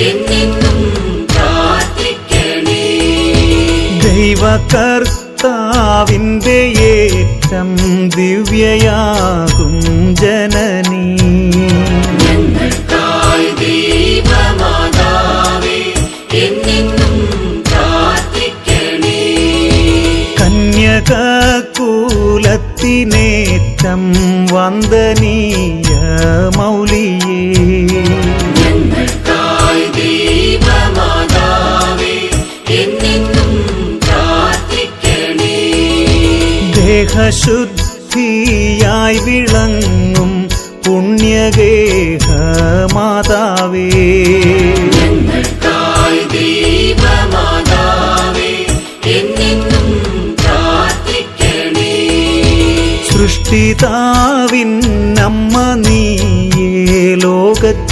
എന്നെന്നും പ്രാർത്ഥിക്കണേ. ദൈവകർത്താവിന്റെ ഏറ്റം ദിവ്യയാകും ജനനീ, ഞങ്ങൾക്കായി ദൈവമാതാവേ എന്നെന്നും പ്രാർത്ഥിക്കണേ. കന്യകകുലത്തിനേറ്റം വന്ദനീയ മൗലിയേ, ഞങ്ങൾക്കായി ദൈവമാതാവേ എന്നെന്നും പ്രാർത്ഥിക്കണേ. ദേഹശുദ്ധിയായി വിളങ്ങും പുണ്യഗേഹ മാതാവേ, ഞങ്ങൾക്കായി ദൈവമാതാവേ എന്നെന്നും പ്രാർത്ഥിക്കണേ. സൃഷ്ടിതാവിൻ അമ്മ നീയേ, ലോകത്തിൻ